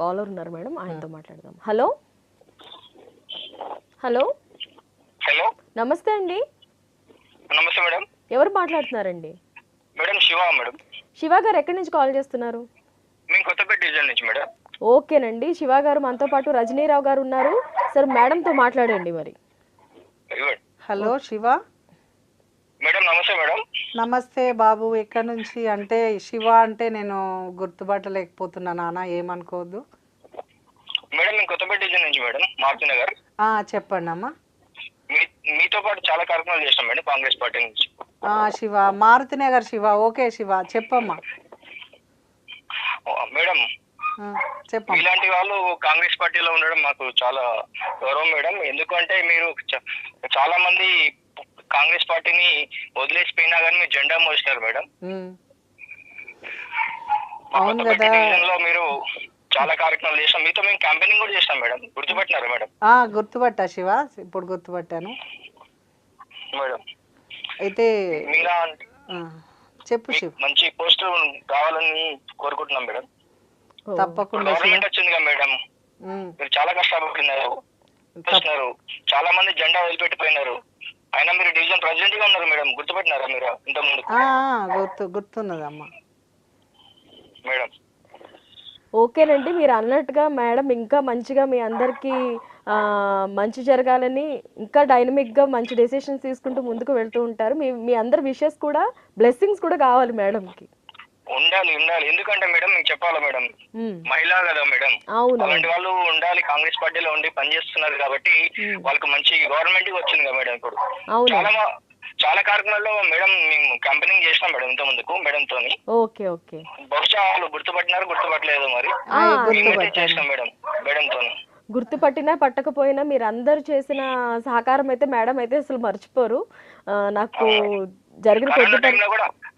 Caller ఉన్నారు madam, ఆయనతో మాట్లాడదాం. హలో హలో హలో, నమస్తే అండి. నమస్తే మేడం. ఎవరు మాట్లాడుతున్నారండి? Madam Shiva madam. శివ గారు ఎక్కడి నుంచి కాల్ చేస్తున్నారు? మేము కొత్తపేట డివిజన్ నుంచి మేడం. ఓకేనండి, శివ గారు మనతో పాటు రజనీరావు గారు ఉన్నారు. సార్ మేడంతో మాట్లాడండి మరి. ఇవ్వండి. హలో శివ. మేడం నమస్తే మేడం. నమస్తే బాబు, ఎక్కడి నుంచి? అంటే శివ అంటే నేను గుర్తుపట్టలేకపోతున్నా నాన్న, ఏమనుకోవద్దు. మేడం మేము కొత్తపేట డివిజన్ నుంచి మేడం, మారుతి నగర్. చెప్పండి అమ్మా. మీతో పాటు చాలా కార్యక్రమాలు చేస్తాం మేడం కాంగ్రెస్ పార్టీ నుంచి. శివ, మారుతి నగర్ శివ. ఓకే శివ, చెప్పమ్మా. మేడం చెప్పమ్మా. ఇలాంటి వాళ్ళు కాంగ్రెస్ పార్టీలో ఉండడం మాకు చాలా గౌరవం మేడం. ఎందుకంటే మీరు చాలా మంది కాంగ్రెస్ పార్టీని వదిలేసిపోయినా కానీ మీరు జెండా మోసినారు మేడం. అవును కదా. డివిజన్ లో మీరు చాలా కార్యక్రమాలు చేస్తాం, మీతో మేము క్యాంపెయినింగ్ కూడా చేస్తాం మేడం. గుర్తుపట్టినారు మేడం? గుర్తుపట్టా శివ, ఇప్పుడు గుర్తుపట్టాను మేడం. అయితే మీలా చెప్పు శివ. మంచి పోస్ట్ కావాలని కోరుకుంటున్నాం మేడం. తప్పకుండా. గవర్నమెంట్ వచ్చింది కదా మేడం, మీరు చాలా కష్టపడుతున్నారు, చాలా మంది జెండా వదిలిపెట్టిపోయినారు. అయినా మీరు డివిజన్ ప్రెసిడెంట్ గా ఉన్నారు మేడం. గుర్తుపెట్టినారా మీరు ఇంత ముందు? గుర్తున్నదమ్మా మేడం. ఓకేనండి, మీరు అన్నట్టుగా మేడం ఇంకా మంచిగా మీ అందరికీ మంచి జరగాలని, ఇంకా డైనమిక్గా మంచి డెసిషన్స్ తీసుకుంటూ ముందుకు వెళ్తూ ఉంటారు. మీ అందరి విషెస్ కూడా, బ్లెస్సింగ్స్ కూడా కావాలి మేడంకి. ఉండాలి ఉండాలి. ఎందుకంటే మేడం మీకు చెప్పాలా మేడం, మహిళ కదా మేడం, అలాంటి వాళ్ళు ఉండాలి. కాంగ్రెస్ పార్టీలో ఉండి పనిచేస్తున్నారు కాబట్టి వాళ్ళకి మంచి గవర్నమెంట్ వచ్చింది కదా మేడం. ఇప్పుడు చాలా కార్యక్రమాల్లో మేడం మేము క్యాంపెయినింగ్ చేసినాం మేడం ఇంత ముందుకు మేడం తోని. Okay okay. బహుశా వాళ్ళు గుర్తుపట్టినారు, గుర్తుపట్టలేదు మరి. చేసినాం మేడం మేడం తోని. గుర్తుపట్టినా పట్టకపోయినా మీరు అందరు చేసిన సహకారం అయితే మేడం అయితే అసలు మర్చిపోరు. నాకు జరిగిన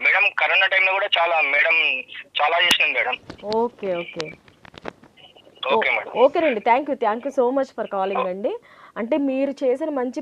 మేడం కరోనా టైంలో కూడా చాలా మేడం చాలా చేసినాం మేడం. ఓకే ఓకే ఓకేనండి, thank you so much for calling అండి. అంటే మీరు చేసిన మంచి